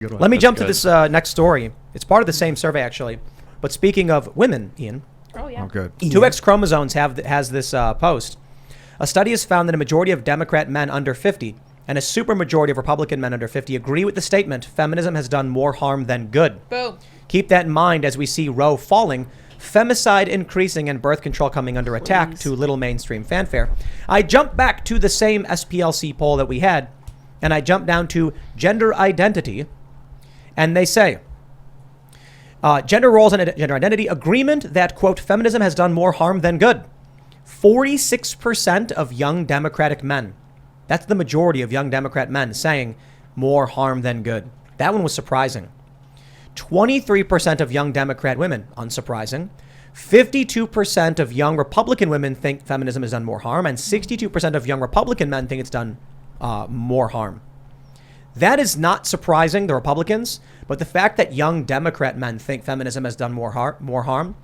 Let me jump to this next story. It's part of the same survey, actually. But speaking of women, Ian. Oh, yeah. Oh, good. 2X chromosomes has this post. A study has found that a majority of Democrat men under 50 and a supermajority of Republican men under 50 agree with the statement, feminism has done more harm than good. Boom. Keep that in mind as we see Roe falling, femicide increasing, and birth control coming under attack to little mainstream fanfare. I jumped back to the same SPLC poll that we had, and I jumped down to gender identity, and they say, gender roles and gender identity, agreement that, quote, feminism has done more harm than good. 46% of young Democratic men, that's the majority of young Democrat men, saying more harm than good. That one was surprising. 23% of young Democrat women, unsurprising. 52% of young Republican women think feminism has done more harm, and 62% of young Republican men think it's done more harm. That is not surprising, the Republicans, but the fact that young Democrat men think feminism has done more harm,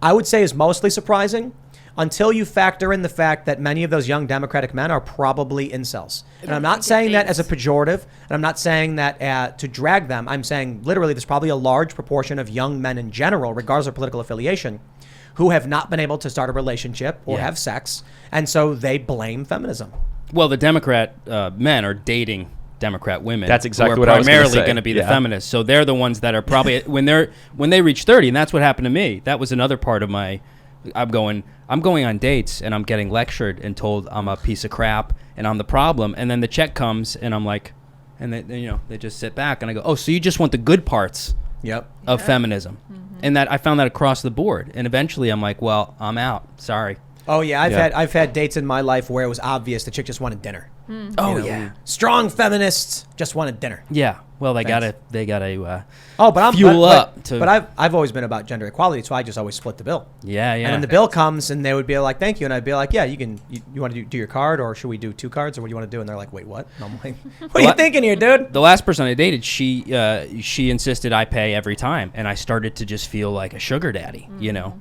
I would say is mostly surprising until you factor in the fact that many of those young Democratic men are probably incels. And I'm not saying that as a pejorative, and I'm not saying that to drag them. I'm saying literally there's probably a large proportion of young men in general, regardless of political affiliation, who have not been able to start a relationship or have sex, and so they blame feminism. Well, the Democrat men are dating Democrat women. That's exactly who are what I was primarily going to be the feminists. So they're the ones that are probably when they reach 30, and that's what happened to me. That was another part of my. I'm going on dates and I'm getting lectured and told I'm a piece of crap and I'm the problem. And then the check comes and I'm like, and they just sit back and I go, oh, so you just want the good parts of feminism. Mm-hmm. And that I found that across the board. And eventually I'm like, well, I'm out. Sorry. Oh yeah, I've had dates in my life where it was obvious the chick just wanted dinner. Oh yeah, strong feminists just wanted dinner. Yeah, well they Thanks. gotta fuel up. But I've always been about gender equality, so I just always split the bill. Yeah. And then the bill comes, and they would be like, "Thank you," and I'd be like, "Yeah, you can. You want to do your card, or should we do 2 cards, or what do you want to do?" And they're like, "Wait, what?" And I'm like, "What are you thinking here, dude?" The last person I dated, she insisted I pay every time, and I started to just feel like a sugar daddy, you know.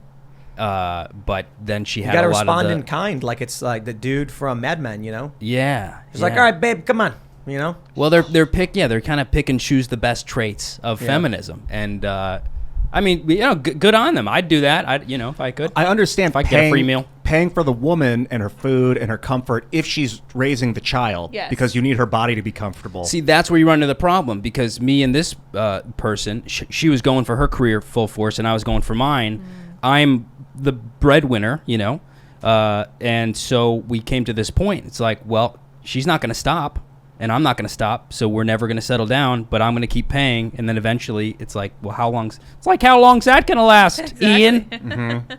But then she had a lot of You gotta respond in kind, like it's like the dude from Mad Men, you know? Yeah. He's like, all right, babe, come on, you know? Well, they're kind of pick and choose the best traits of feminism, and I mean, good on them. I'd do that. If I could. I understand if I get a free meal, paying for the woman and her food and her comfort if she's raising the child, because you need her body to be comfortable. See, that's where you run into the problem, because me and this person, she was going for her career full force, and I was going for mine. I'm the breadwinner, and so we came to this point. It's like, well, she's not going to stop, and I'm not going to stop, so we're never going to settle down, but I'm going to keep paying, and then eventually it's like, well, how long's that going to last, exactly. Ian? Mm-hmm.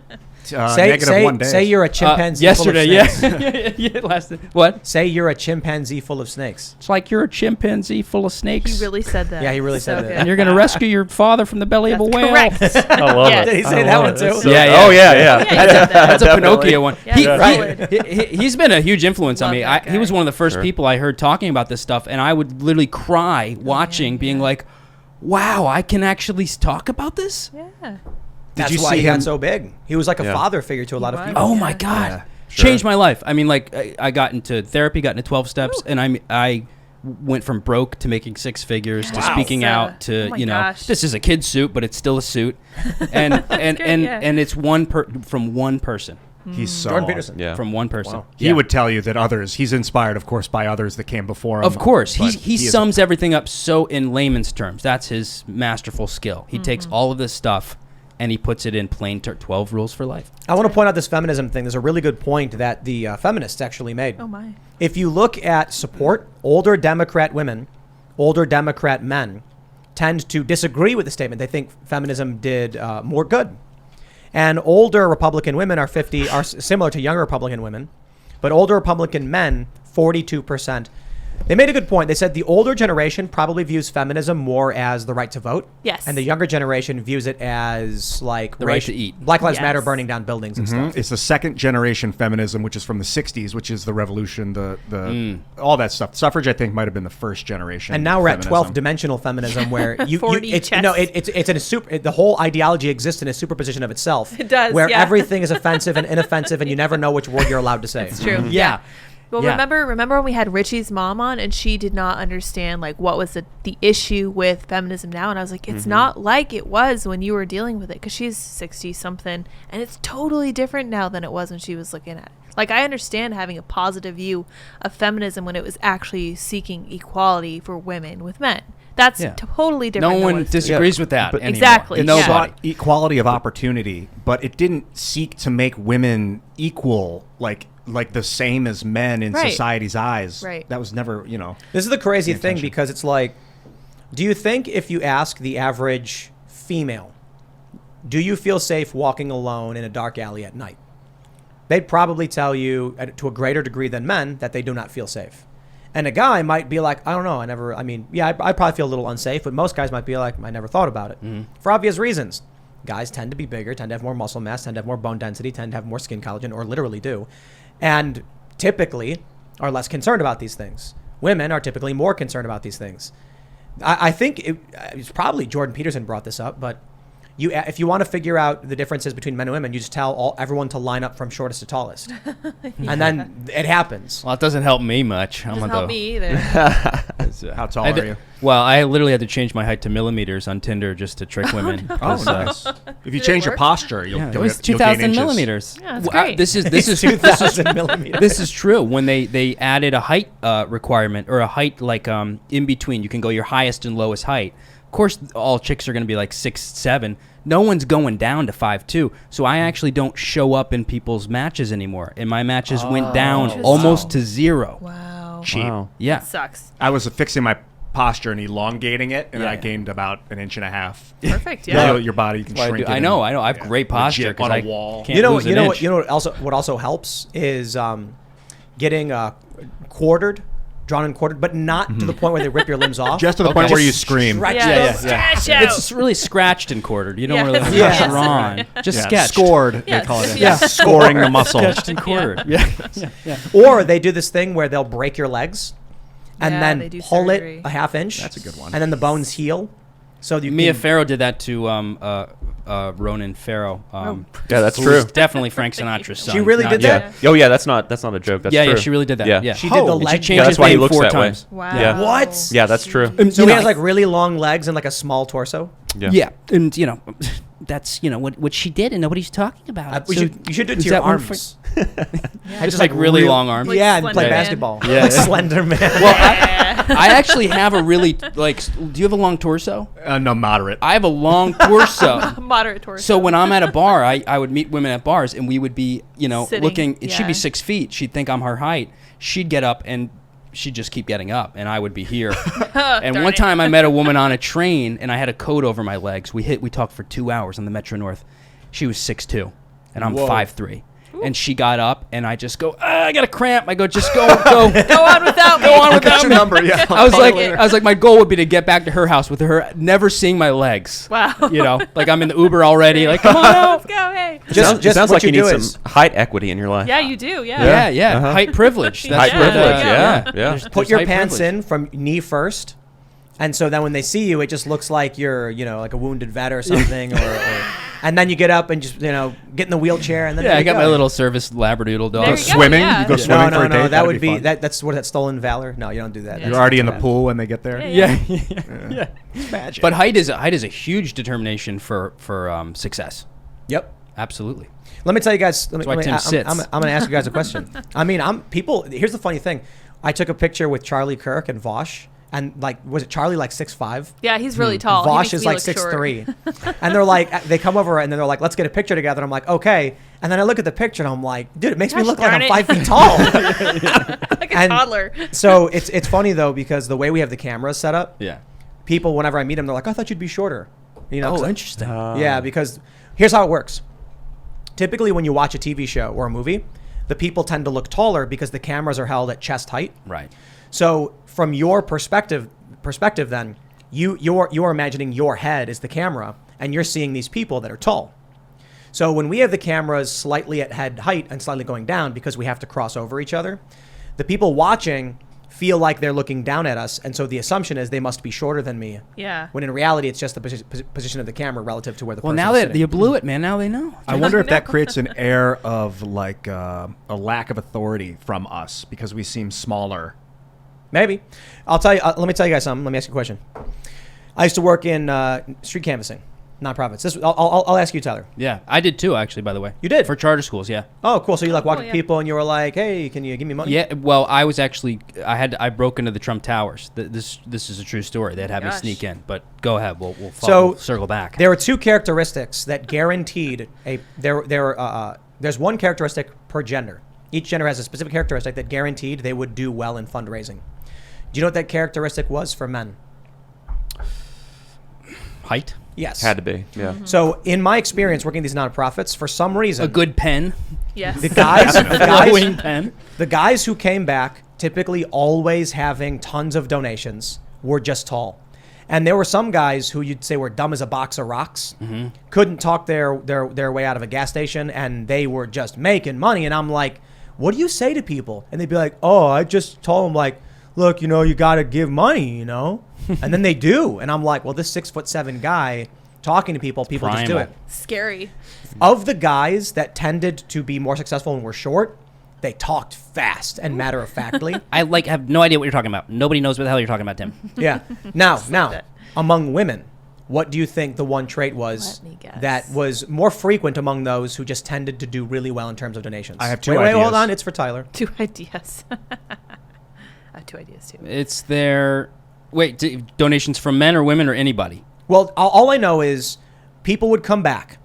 Say 1 day. Say you're a chimpanzee yesterday, full of snakes. yeah. Lasted, what? Say you're a chimpanzee full of snakes. It's like you're a chimpanzee full of snakes. He really said that. Yeah, he really said that. And you're going to rescue your father from the belly of a whale. Correct. I love it. Did he say that one too? So, yeah. Oh, yeah. That's a Pinocchio one. Yeah, He's been a huge influence on me. He was one of the first Sure. people I heard talking about this stuff, and I would literally cry watching, being like, wow, I can actually talk about this? Yeah. That's Did you why see he got him? so big. He was like a father figure to a lot of people. Oh, my God. Yeah, Changed my life. I mean, like, I got into therapy, got into 12 steps, and I went from broke to making 6 figures to speaking out to, gosh. this is a kid's suit, but it's still a suit. And and it's from one person. He's so Jordan Peterson. Yeah. From one person. Wow. He would tell you that he's inspired, of course, by others that came before him. Of course. but He is sums everything up so in layman's terms. That's his masterful skill. He takes all of this stuff and he puts it in plain 12 rules for life. I want to point out this feminism thing. There's a really good point that the feminists actually made. Oh, my. If you look at support, older Democrat women, older Democrat men tend to disagree with the statement. They think feminism did more good. And older Republican women are similar to younger Republican women, but older Republican men, 42%. They made a good point. They said the older generation probably views feminism more as the right to vote. Yes. And the younger generation views it as like The right to eat. Black Lives Yes. Matter, burning down buildings and stuff. It's the second generation feminism, which is from the 60s, which is the revolution, the all that stuff. Suffrage, I think, might have been the first generation. And now we're at feminism. 12th dimensional feminism, where it's in a super. The whole ideology exists in a superposition of itself. It does, where yeah. everything is offensive and inoffensive, and you never know which word you're allowed to say. It's true. Yeah. Well, Yeah. remember when we had Richie's mom on and she did not understand like what was the issue with feminism now, and I was like, it's not like it was when you were dealing with it, because she's 60 something and it's totally different now than it was when she was looking at it. Like, I understand having a positive view of feminism when it was actually seeking equality for women with men. That's totally different. No than one what it's disagrees Yeah, with that but- anymore. Exactly, It yeah. sought equality of opportunity, but it didn't seek to make women equal, like the same as men in Right. society's eyes. Right. That was never, This is the crazy The thing, intention. because it's like, do you think if you ask the average female, do you feel safe walking alone in a dark alley at night? They'd probably tell you to a greater degree than men that they do not feel safe. And a guy might be like, I don't know, I probably feel a little unsafe, but most guys might be like, I never thought about it. For obvious reasons. Guys tend to be bigger, tend to have more muscle mass, tend to have more bone density, tend to have more skin collagen, or literally do. And typically are less concerned about these things. Women are typically more concerned about these things. I think it's probably Jordan Peterson brought this up, but if you want to figure out the differences between men and women, you just tell everyone to line up from shortest to tallest. And then it happens. Well, it doesn't help me much. Doesn't help me either. How tall are you? Well, I literally had to change my height to millimeters on Tinder just to trick women. Oh, 'cause, nice. If you Did it change your work? posture, you'll, Yeah, it you'll, was get- you'll gain 2,000 inches. millimeters. Yeah, that's Well, great. This is 2,000 millimeters. This is true. When they added a height requirement, or a height like in between, you can go your highest and lowest height. Of course, all chicks are going to be like 6'7". No one's going down to 5'2". So I actually don't show up in people's matches anymore, and my matches went down Interesting. almost to zero. Wow. Cheap. Wow. Yeah. Sucks. I was fixing my posture and elongating it, and Yeah. I gained about an inch and a half. Perfect. You Yeah. know, your body you can Well, shrink it. I know. I have great posture legit because on a I wall. can't You know, lose an inch. what also helps is getting quartered, drawn and quartered, but not to the point where they rip your limbs off. Just to the Okay. point where you Just scream. stretch Yeah, them. stretch out. It's really scratched and quartered. You don't Yes. really have Yes. to drawn. Just Yeah, sketched. Scored, Yes. they call it. Yeah. Scoring the muscle. Sketched and quartered. Yeah. Yeah. Or they do this thing where they'll break your legs and Yeah, then they do pull surgery. it a half inch. That's a good one. And then the bones heal. So you Mia can, Farrow did that to Ronan Farrow. Yeah, that's who true. was definitely Frank Senatra's son. She really not- did Yeah. that? Oh, yeah. That's not a joke. That's yeah, true. yeah, she really did that. Yeah. Yeah. She did the And leg. she changed that's his why he name looks 4 that way. times. Wow. Yeah. What? Yeah, that's true. So You he know, has like really long legs and like a small torso. Yeah, and that's what she did, and nobody's talking about it. You should do it is to your that one arms. I just like really long arms. Like yeah, and Slender play Man. basketball. Yeah. Like Slender Man. Well, I actually have a really do you have a long torso? No, moderate. I have a long torso. Moderate torso. So when I'm at a bar, I would meet women at bars, and we would be, Sitting, looking. And she'd yeah. be 6 feet. She'd think I'm her height. She'd get up, and she'd just keep getting up, and I would be here. And Darn one it. time, I met a woman on a train, and I had a coat over my legs. We talked for 2 hours on the Metro North. She was 6'2", and I'm 5'3". And she got up, and I just go, I got a cramp. I go, just go. Go on without me. Go on without Your me. number, yeah. I was like, my goal would be to get back to her house with her never seeing my legs. Wow. Like I'm in the Uber already. Like, come on out. Let's go. Hey. Just Sounds what like you do need is some height equity in your life. Yeah, you do. Yeah. Yeah. Uh-huh. Height privilege. That's Height what, privilege, yeah. There's put your height pants privilege. in from knee first. And so then when they see you, it just looks like you're, like a wounded vet or something. And then you get up and just, get in the wheelchair. And then Yeah, there I you got go. my little service Labradoodle There dog. you go. Swimming? Yeah. You go No, swimming No, for a date? that would That'd be, fun. that's stolen valor. No, you don't do that. Yeah. You're already in the pool when they get there? Yeah. Yeah. Magic. But height is a huge determination for success. Yep. Absolutely. Let me tell you guys. That's why Tim sits. I'm going to ask you guys a question. Here's the funny thing. I took a picture with Charlie Kirk and Vosh. And was it Charlie like 6'5"? Yeah, he's really tall. He Vosh makes is me like look short. 6'3". And they're like, they come over and they're like, let's get a picture together. And I'm like, okay. And then I look at the picture and I'm like, dude, it makes me Gosh look like darn I'm it. 5 feet tall. Like a And toddler. So it's funny though, because the way we have the cameras set up, Yeah. people, whenever I meet them, they're like, I thought you'd be shorter. 'Cause I- interesting. Yeah, because here's how it works. Typically, when you watch a TV show or a movie, the people tend to look taller because the cameras are held at chest height. Right. So from your perspective, then you're imagining your head is the camera, and you're seeing these people that are tall. So when we have the cameras slightly at head height and slightly going down because we have to cross over each other, the people watching feel like they're looking down at us, and so the assumption is they must be shorter than me. Yeah. When in reality, it's just the position of the camera relative to where the Well, person now is that sitting. you blew it, man, now they know. I wonder if that creates an air of like a lack of authority from us because we seem smaller. Maybe. I'll tell you. Let me tell you guys something. Let me ask you a question. I used to work in street canvassing, nonprofits. I'll ask you, Tyler. Yeah, I did too, actually, by the way. You did? For charter schools, yeah. Oh, cool. So you like walked up yeah. to people and you were like, "Hey, can you give me money?" Yeah, well, I was actually, I broke into the Trump Towers. This is a true story. They'd have me Gosh. sneak in, but go ahead. We'll So circle back. There were two characteristics that guaranteed there's one characteristic per gender. Each gender has a specific characteristic that guaranteed they would do well in fundraising. Do you know what that characteristic was for men? Height? Yes. Had to be. Yeah. Mm-hmm. So in my experience working these nonprofits, for some reason, A good pen. Yes. the guys, Wing pen. the guys who came back, typically always having tons of donations, were just tall. And there were some guys who you'd say were dumb as a box of rocks, couldn't talk their way out of a gas station, and they were just making money. And I'm like, what do you say to people? And they'd be like, oh, I just told them, like, look, you got to give money, and then they do. And I'm like, well, this 6'7" guy talking to people just do Primal. it. Scary. Of the guys that tended to be more successful and were short, they talked fast and matter of factly. I have no idea what you're talking about. Nobody knows what the hell you're talking about, Tim. Yeah. Now, that. among women, what do you think the one trait was Let me guess. that was more frequent among those who just tended to do really well in terms of donations? I have two Wait, hold ideas. on. It's for Tyler. 2 ideas. I have 2 ideas too. It's their donations from men or women or anybody. Well, all I know is people would come back,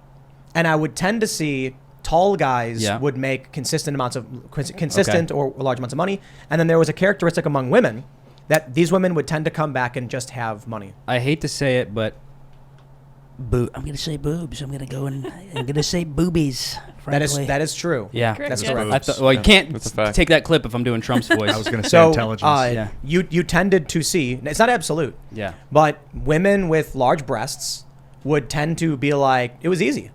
and I would tend to see tall guys Yeah. would make consistent or large amounts of money, and then there was a characteristic among women that these women would tend to come back and just have money. I hate to say it, but I'm going to say boobs. I'm going to say boobies. Frankly. That is true. Yeah, Correct, That's yes. correct. you can't That's a fact. take that clip if I'm doing Trump's voice. I was going to say So intelligence. Yeah. you tended to see, it's not absolute, Yeah. but women with large breasts would tend to be like, it was easy.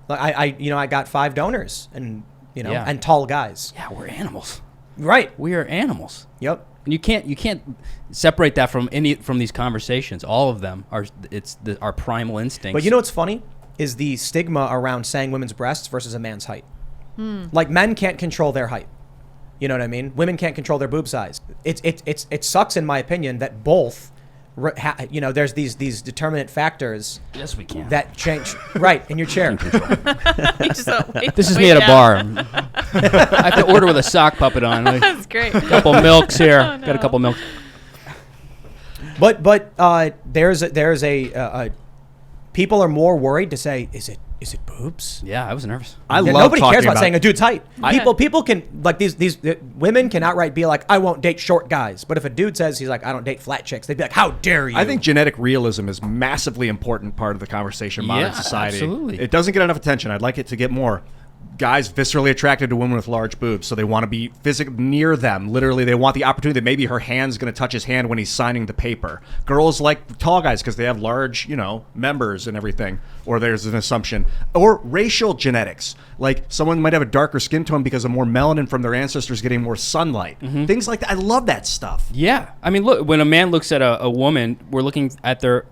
Like I got 5 donors and Yeah. and tall guys. Yeah, we're animals. Right. We are animals. Yep. And you can't separate that from these conversations. All of them are our primal instincts. But you know what's funny is the stigma around saying women's breasts versus a man's height. Like men can't control their height. You know what I mean? Women can't control their boob size. It sucks in my opinion that both, there's these determinant factors yes, we can. that change. Right, in your chair. You just wait- This is wait me at a down. bar. I have to order with a sock puppet on. Like, That's great. couple milks here. Oh, Got a no. couple milks. But there's a people are more worried to say, is it boobs? Yeah, I was nervous. I Yeah, love nobody talking cares about saying a dude's height. I- People can, like, these women can outright be like, I won't date short guys. But if a dude says he's like, I don't date flat chicks, they'd be like, how dare you? I think genetic realism is massively important part of the conversation in modern Yeah, society. absolutely. It doesn't get enough attention. I'd like it to get more. Guys viscerally attracted to women with large boobs, so they want to be physically near them. Literally, they want the opportunity that maybe her hand's going to touch his hand when he's signing the paper. Girls like tall guys because they have large, members and everything. Or there's an assumption. Or racial genetics. Like someone might have a darker skin tone because of more melanin from their ancestors getting more sunlight. Things like that. I love that stuff. Yeah, I mean, look, when a man looks at a woman, we're looking at their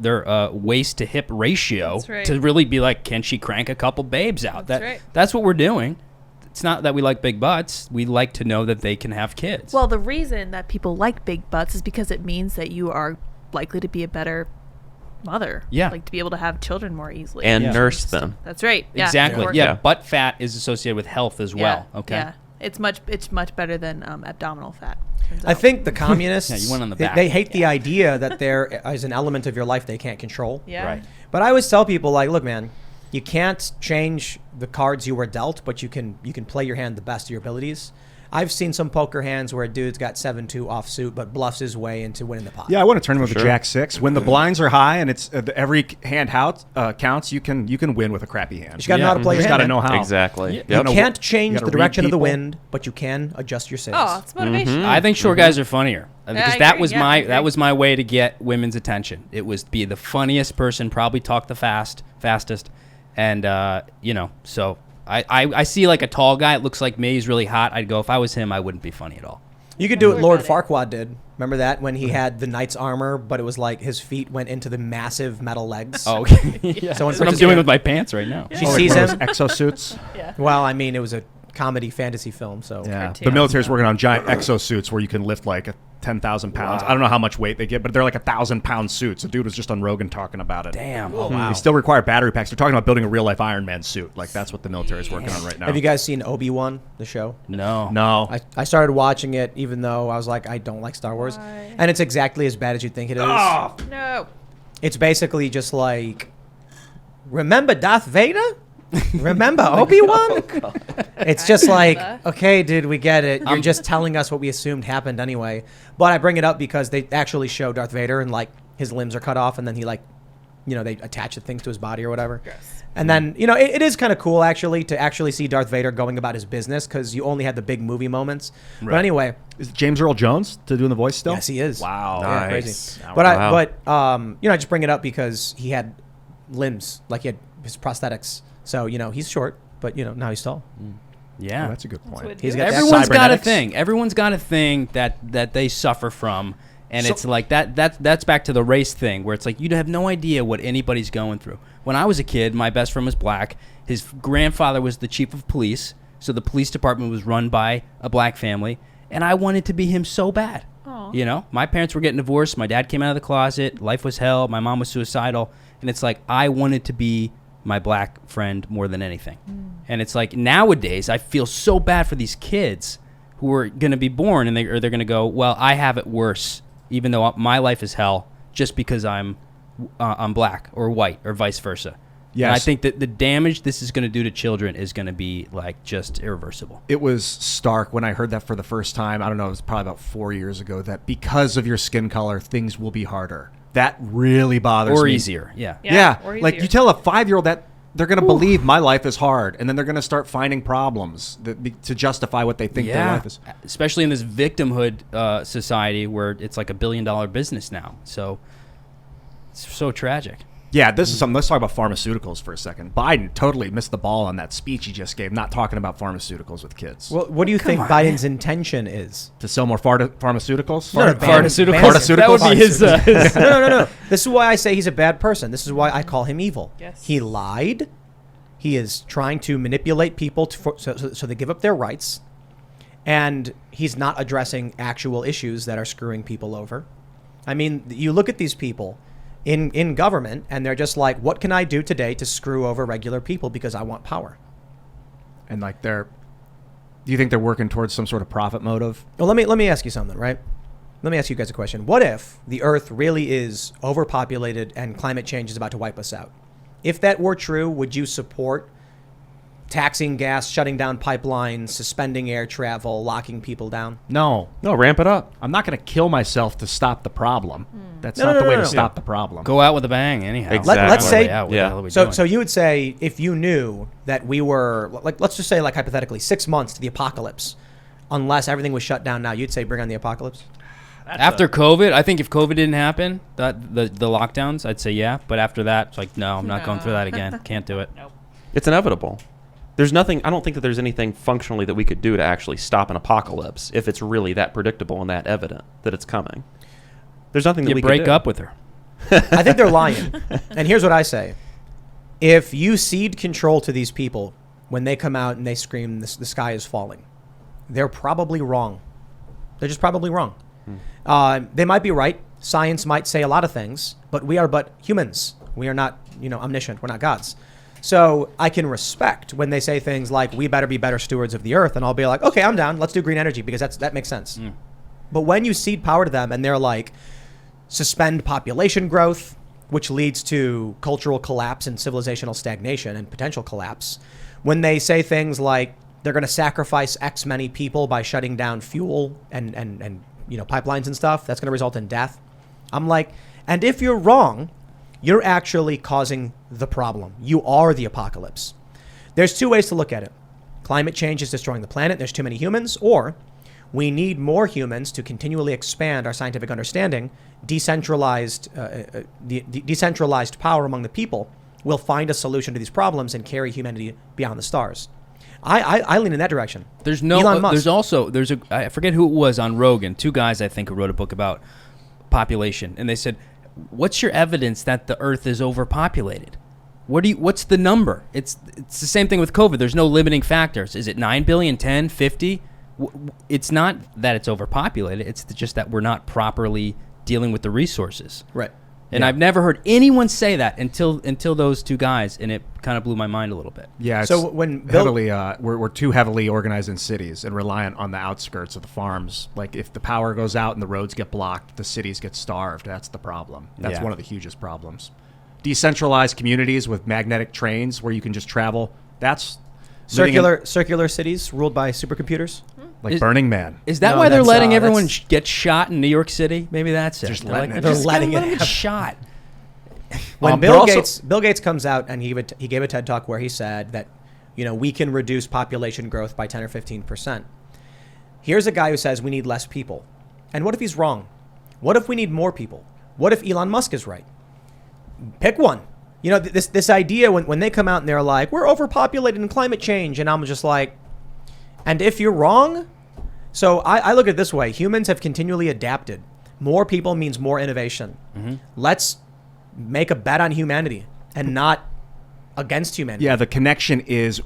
waist to hip ratio That's right. to really be like, can she crank a couple babes out? That's right. That's what we're doing. It's not that we like big butts. We like to know that they can have kids. Well, the reason that people like big butts is because it means that you are likely to be a better mother. Yeah. Like to be able to have children more easily. And Yeah. nurse them. That's right. Yeah. exactly. Or- Yeah. Yeah. Butt fat is associated with health as well. Okay. Yeah. It's much better than abdominal fat. turns I out. think the communists, Yeah, you went on the they- back. they hate the idea that there is an element of your life they can't control. Yeah. Right. But I always tell people, like, look, man, you can't change the cards you were dealt, but you can play your hand the best of your abilities. I've seen some poker hands where a dude's got 7-2 offsuit, but bluffs his way into winning the pot. Yeah, I want to turn him with Sure. a Jack 6. When the blinds are high and it's every hand counts, you can win with a crappy hand. You just got to know how to play You your just hand. got to man. know how. Exactly. You You Yep. can't change you gotta the direction read of the people. wind, but you can adjust your sails. Oh, it's motivation. I think short guys are funnier because I that agree, was yeah, I agree. that was my way to get women's attention. It was be the funniest person, probably talk the fastest, and so I see like a tall guy. It looks like me. He's really hot. I'd go if I was him. I wouldn't be funny at all. You could do what Don't Lord worry about Farquaad did. Remember that when he had the knight's armor, but it was like his feet went into the massive metal legs. Oh, okay. Yeah. So That's what I'm doing with my pants right now. She sees One of him. those exosuits. Yeah. Well, I mean, it was a comedy fantasy film, so Yeah, Cartoon. the military's working on giant exosuits where you can lift like 10,000 pounds. I don't know how much weight they get, but they're like 1,000-pound suits. A dude was just on Rogan talking about it. Damn. Oh, wow. They still require battery packs. They're talking about building a real life Iron Man suit. Like that's what the military's working on right now. Have you guys seen Obi-Wan, the show? No. No. I started watching it even though I was like, I don't like Star Wars. Why? And it's exactly as bad as you think it is. No. It's basically just like, remember Darth Vader? Remember Obi-Wan? It's just like, okay, dude, we get it. You're just telling us what we assumed happened anyway. But I bring it up because they actually show Darth Vader and like his limbs are cut off and then he like, they attach the things to his body or whatever. Gross. And then, it is kind of cool actually to actually see Darth Vader going about his business because you only had the big movie moments. But Right. anyway, Is James Earl Jones to doing the voice still? yes, he is. Wow. Yeah, Nice. crazy. Wow. But Wow. I just bring it up because he had limbs, like he had his prosthetics. So, he's short, but now he's tall. Yeah. Oh, that's a good point. what He's you got do. that Everyone's got a cybernetics. thing. Everyone's got a thing that they suffer from, and So- it's like that's back to the race thing where it's like you have no idea what anybody's going through. When I was a kid, my best friend was black. His grandfather was the chief of police, so the police department was run by a black family, and I wanted to be him so bad. Aw. My parents were getting divorced. My dad came out of the closet. Life was hell. My mom was suicidal, and it's like I wanted to be my black friend more than anything. And it's like nowadays I feel so bad for these kids who are going to be born and they're going to go, well, I have it worse, even though my life is hell, just because I'm black or white or vice versa. Yes. And I think that the damage this is going to do to children is going to be like just irreversible. It was stark when I heard that for the first time. I don't know, it was probably about 4 years ago, that because of your skin color, things will be harder. That really bothers Or me. easier, yeah. Yeah, or like easier. you tell a 5-year-old that they're going to believe my life is hard, and then they're going to start finding problems to justify what they think their life is. Especially in this victimhood society where it's like $1 billion business now. So it's so tragic. Yeah, this is something. Let's talk about pharmaceuticals for a second. Biden totally missed the ball on that speech he just gave, not talking about pharmaceuticals with kids. Well, what do you think Biden's intention is? To sell more pharmaceuticals? No, ban- Pharmaceuticals. ban- That would be his. No. This is why I say he's a bad person. This is why I call him evil. Yes. He lied. He is trying to manipulate people so they give up their rights. And he's not addressing actual issues that are screwing people over. I mean, you look at these people in government and they're just like, what can I do today to screw over regular people because I want power? And like do you think they're working towards some sort of profit motive? Well, let me ask you something, right? Let me ask you guys a question. What if the Earth really is overpopulated and climate change is about to wipe us out? If that were true, would you support taxing gas, shutting down pipelines, suspending air travel, locking people down? No. No, ramp it up. I'm not going to kill myself to stop the problem. That's No, not no, the no, way no, to no. stop the problem. Go out with a bang, anyhow. Exactly. Let's say- What the Yeah. hell are we So doing? you would say if you knew that we were, like, let's just say, like, hypothetically, 6 months to the apocalypse, unless everything was shut down now, you'd say bring on the apocalypse? After COVID, I think if COVID didn't happen, that the lockdowns, I'd say yeah. But after that, it's like, no, I'm not going through that again. Can't do it. It's inevitable. There's nothing. I don't think that there's anything functionally that we could do to actually stop an apocalypse if it's really that predictable and that evident that it's coming. There's nothing that You we break could do. up with her. I think they're lying. And here's what I say. If you cede control to these people when they come out and they scream, the sky is falling, they're probably wrong. They're just probably wrong. They might be right. Science might say a lot of things, but we are but humans. We are not, omniscient. We're not gods. So I can respect when they say things like, we better be better stewards of the earth. And I'll be like, okay, I'm down. Let's do green energy because that makes sense. But when you cede power to them and they're like, suspend population growth, which leads to cultural collapse and civilizational stagnation and potential collapse. When they say things like they're going to sacrifice X many people by shutting down fuel and pipelines and stuff, that's going to result in death. I'm like, and if you're wrong, you're actually causing the problem. You are the apocalypse. There's two ways to look at it. Climate change is destroying the planet. There's too many humans, or we need more humans to continually expand our scientific understanding. Decentralized power among the people will find a solution to these problems and carry humanity beyond the stars. I lean in that direction. There's no. Elon Musk. There's a. I forget who it was on Rogan. Two guys I think who wrote a book about population, and they said, "What's your evidence that the Earth is overpopulated? What's the number? It's the same thing with COVID. There's no limiting factors. Is it 9 billion, 10, 50? It's not that it's overpopulated. It's just that we're not properly dealing with the resources. Right. And I've never heard anyone say that until those two guys, and it kind of blew my mind a little bit. Yeah. It's So when Bill- heavily, we're too heavily organized in cities and reliant on the outskirts of the farms. Like if the power goes out and the roads get blocked, the cities get starved. That's the problem. That's Yeah. one of the hugest problems. Decentralized communities with magnetic trains where you can just travel. That's living in- circular cities ruled by supercomputers. like Is- Burning Man. Is that No, why they're that's, letting everyone that's- get shot in New York City? Maybe that's it. Just They're letting like, it- They're just letting let it them get happen. shot. When they're Bill Gates comes out and he gave a TED talk where he said that, we can reduce population growth by 10 or 15%. Here's a guy who says we need less people. And what if he's wrong? What if we need more people? What if Elon Musk is right? Pick one. This idea when they come out and they're like, we're overpopulated in climate change. And I'm just like, and if you're wrong? So I look at it this way. Humans have continually adapted. More people means more innovation. Let's make a bet on humanity and not against humanity. Yeah, the connection is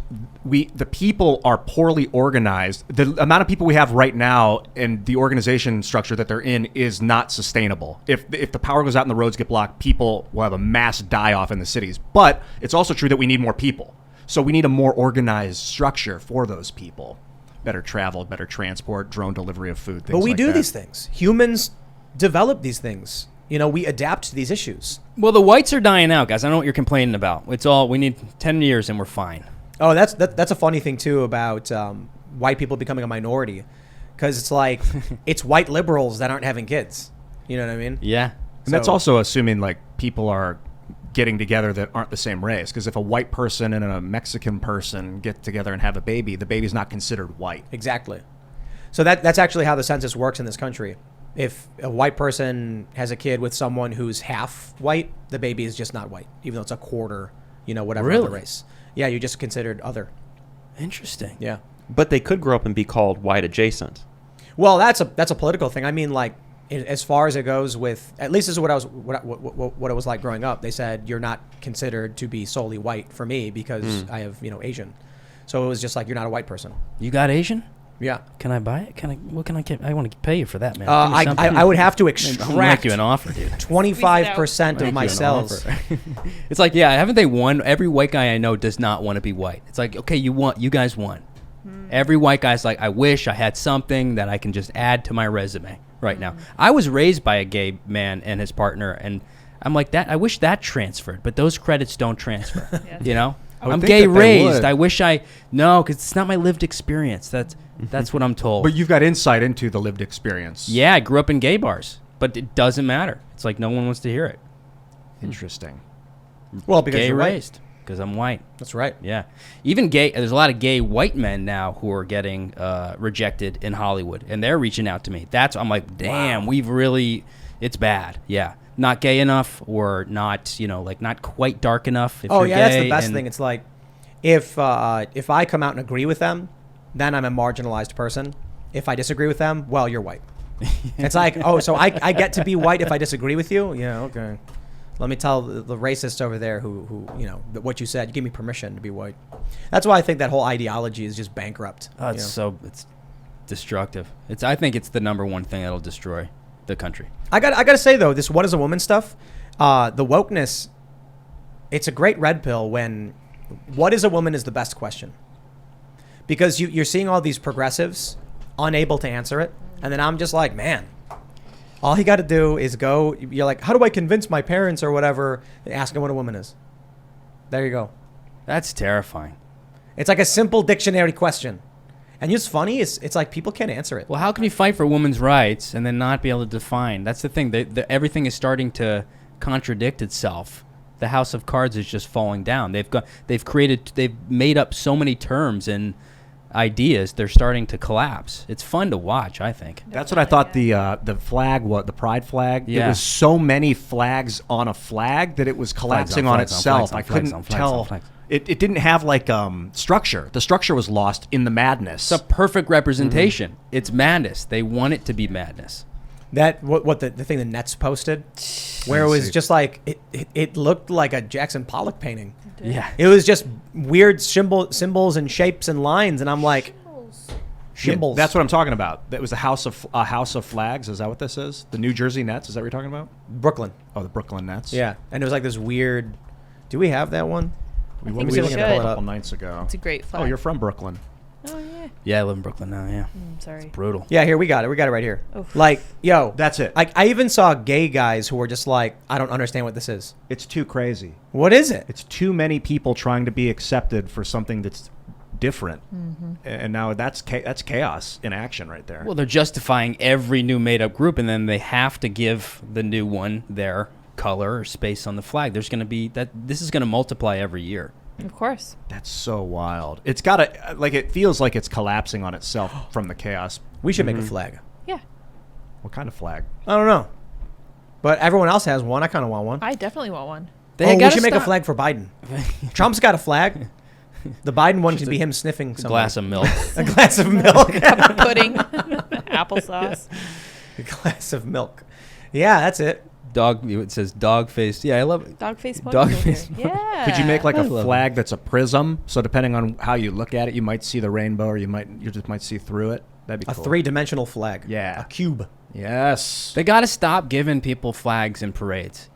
the people are poorly organized. The amount of people we have right now and the organization structure that they're in is not sustainable. If the power goes out and the roads get blocked, people will have a mass die-off in the cities. But it's also true that we need more people. So we need a more organized structure for those people. Better travel, better transport, drone delivery of food, things But we like do that. these things. Humans develop these things. We adapt to these issues. Well, the whites are dying out, guys. I know what you're complaining about. It's all we need 10 years and we're fine. Oh, that's a funny thing too about white people becoming a minority, because it's like it's white liberals that aren't having kids. You know what I mean? Yeah. And that's So- also assuming like people are getting together that aren't the same race. Because if a white person and a Mexican person get together and have a baby, the baby's not considered white. Exactly. So that's actually how the census works in this country. If a white person has a kid with someone who's half white, the baby is just not white, even though it's a quarter, whatever Really? other race. Yeah, you're just considered other. Interesting. Yeah. But they could grow up and be called white adjacent. Well, that's a political thing. I mean, like, as far as it goes with, at least this is what it was like growing up. They said you're not considered to be solely white for me because I have Asian. So it was just like you're not a white person. You got Asian? Yeah. Can I buy it? What can I get? I want to pay you for that, man. Give me something. I would have to I'll make extract you an offer, dude. 25% of Make my you an cells. offer. It's like, yeah, haven't they won? Every white guy I know does not want to be white. It's like, okay, you guys won. Every white guy's like, I wish I had something that I can just add to my resume right now. I was raised by a gay man and his partner, and I'm like, that. I wish that transferred, but those credits don't transfer. I would I'm think gay that they raised. would. I wish no, because it's not my lived experience. That's what I'm told. But you've got insight into the lived experience. Yeah, I grew up in gay bars, but it doesn't matter. It's like no one wants to hear it. Interesting. Well, because Gay you're white. raised, because I'm white. That's right. Yeah, even gay. There's a lot of gay white men now who are getting rejected in Hollywood, and they're reaching out to me. I'm like, damn, we've really, it's bad. Yeah, not gay enough, or not, not quite dark enough. If Oh you're yeah, that's gay, the best and- thing. It's like if I come out and agree with them, then I'm a marginalized person. If I disagree with them, well, you're white. It's like, oh, so I get to be white if I disagree with you? Yeah, okay. Let me tell the racist over there who what you said. You give me permission to be white. That's why I think that whole ideology is just bankrupt. Oh, it's destructive. I think it's the number one thing that'll destroy the country. I gotta say though, this what is a woman stuff, the wokeness, it's a great red pill when what is a woman is the best question. Because you're seeing all these progressives unable to answer it. And then I'm just like, man, all you got to do is go. You're like, how do I convince my parents or whatever? Ask them what a woman is. There you go. That's terrifying. It's like a simple dictionary question. And it's funny. It's like people can't answer it. Well, how can you fight for women's rights and then not be able to define? That's the thing. Everything is starting to contradict itself. The house of cards is just falling down. They've made up so many terms, and ideas, they're starting to collapse. It's fun to watch, I think. That's what I thought the flag, the pride flag, it Yeah. was so many flags on a flag that it was collapsing on flags on itself. flags on I flags couldn't on flags tell. on flags. It didn't have like structure. The structure was lost in the madness. It's a perfect representation. It's madness. They want it to be madness. That what the thing the Nets posted, where it was just like it looked like a Jackson Pollock painting. Yeah. It was just weird symbols and shapes and lines, and I'm like, symbols. That's what I'm talking about. That was a house of flags. Is that what this is? The New Jersey Nets. Is that what you're talking about? Brooklyn. Oh, the Brooklyn Nets. Yeah, and it was like this weird. Do we have that one? We think looked we at it should. a couple nights ago. It's a great flag. Oh, you're from Brooklyn. Oh yeah. Yeah, I live in Brooklyn now, yeah. Sorry. Brutal. Yeah, here we got it. We got it right here. Oof. Like, yo, That's it. Like, I even saw gay guys who were just like, I don't understand what this is. It's too crazy. What is it? It's too many people trying to be accepted for something that's different, and now that's chaos in action right there. Well, they're justifying every new made-up group, and then they have to give the new one their color or space on the flag. There's going to be that. This is going to multiply every year. Of course. That's so wild. It's got to like it feels like it's collapsing on itself from the chaos. We should make a flag. Yeah. What kind of flag? I don't know. But everyone else has one. I kind of want one. I definitely want one. We gotta should make a stop- flag for Biden. Trump's got a flag. The Biden one can be him sniffing A some glass of milk. a glass of milk. Pudding. Applesauce. A glass of milk. Yeah, that's it. Dog. It says dog face. Yeah, I love it. Dog face Dog ponytail face here. Yeah. Could you make like I a love flag that's a prism? So depending on how you look at it, you might see the rainbow, or you just might see through it. That'd be A cool. three-dimensional flag. Yeah. A cube. Yes. They got to stop giving people flags in parades.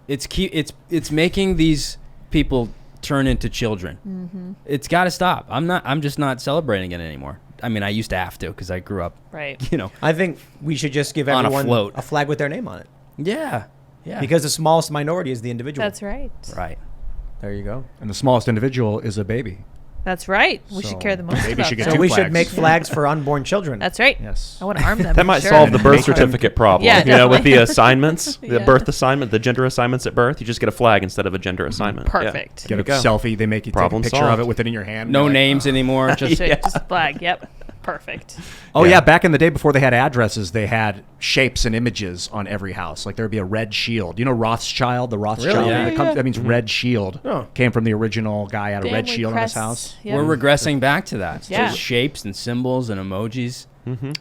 It's making these people turn into children. Mm-hmm. It's got to stop. I'm just not celebrating it anymore. I mean, I used to have to because I grew up, Right. I think we should just give On a everyone float. a flag with their name on it. Yeah. Yeah. Because the smallest minority is the individual. That's right. Right. There you go. And the smallest individual is a baby. That's right. We So should care the most maybe about should get that. So two we should flags. make flags for unborn children. That's right. Yes. I want to arm them. That for might sure. solve the birth Make them- certificate problem. Yeah, with the definitely. assignments, the Yeah. birth assignment, the gender assignments at birth. You just get a flag instead of a gender assignment. Yeah. Perfect. Get a There you go. selfie. They make you Problem take a picture solved. of it with it in your hand. No You're like, names anymore. Just Just flag. Yep. Perfect. Oh Yeah. yeah, back in the day before they had addresses, they had shapes and images on every house. Like there'd be a red shield. You know Rothschild, the Rothschild. Really? Yeah. That means red shield. Oh. Came from the original guy had a red Family shield on his crests. house. Yep. we're regressing back to that. Yeah. Just shapes and symbols and emojis.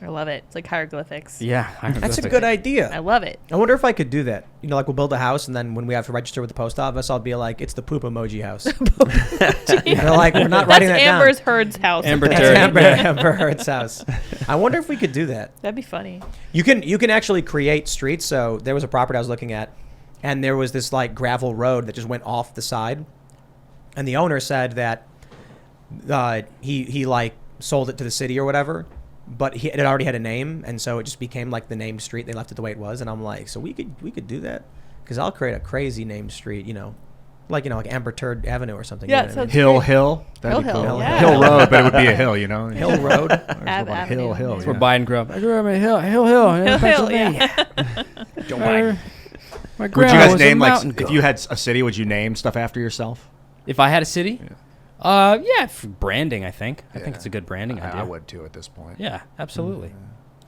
I love it. It's like hieroglyphics. Yeah. That's a good idea. I love it. I wonder if I could do that. Like we'll build a house, and then when we have to register with the post office, I'll be like, "It's the poop emoji house." They're like, "We're not writing that That's Amber's down." Heard's house. Amber That's Terry. Amber Heard's house. I wonder if we could do that. That'd be funny. You can actually create streets. So there was a property I was looking at, and there was this like gravel road that just went off the side, and the owner said that he like sold it to the city or whatever, but it already had a name, and so it just became like the named street. They left it the way it was, and I'm like, so we could do that, because I'll create a crazy named street, like Amber Turd Avenue or something. Yeah, you know so what I mean? Hill. That'd be Hill, cool. yeah. Hill Road, but it would be a hill, you know. Hill Road. Ab Avenue. Hill. That's Where yeah. Biden grew up. I grew up in Hill. Hill, yeah. Joe Biden. My Would you grandma guys was a name like mountain if goat. you had a city? Would you name stuff after yourself? If I had a city? For branding, I think. I think it's a good branding idea. I would too at this point. Yeah, absolutely.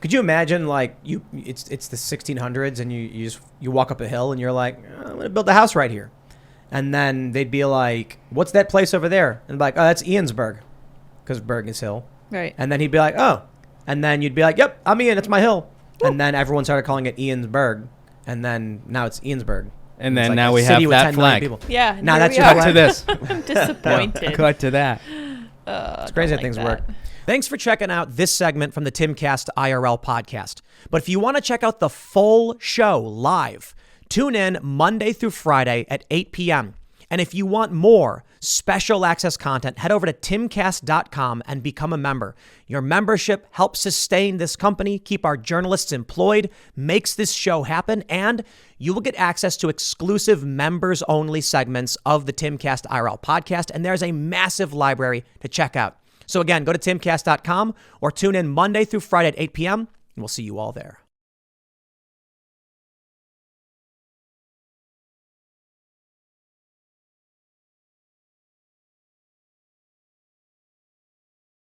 Could you imagine like it's the 1600s, and you walk up a hill and you're like, I'm gonna build a house right here, and then they'd be like, what's that place over there? And like, oh, that's Iansburg, because Berg is hill. Right. And then he'd be like, oh, and then you'd be like, yep, I'm Ian, it's my hill. And then everyone started calling it Iansburg, and then now it's Iansburg. And It's then like now a we city have with that 10 million flag. people. Yeah. Now here that's we your are. Cut to this. I'm disappointed. Cut to that. It's crazy how things work. Thanks for checking out this segment from the Timcast IRL podcast. But if you want to check out the full show live, tune in Monday through Friday at 8 p.m. And if you want more special access content, head over to timcast.com and become a member. Your membership helps sustain this company, keep our journalists employed, makes this show happen, and you will get access to exclusive members-only segments of the Timcast IRL podcast, and there's a massive library to check out. So again, go to timcast.com or tune in Monday through Friday at 8 p.m., and we'll see you all there.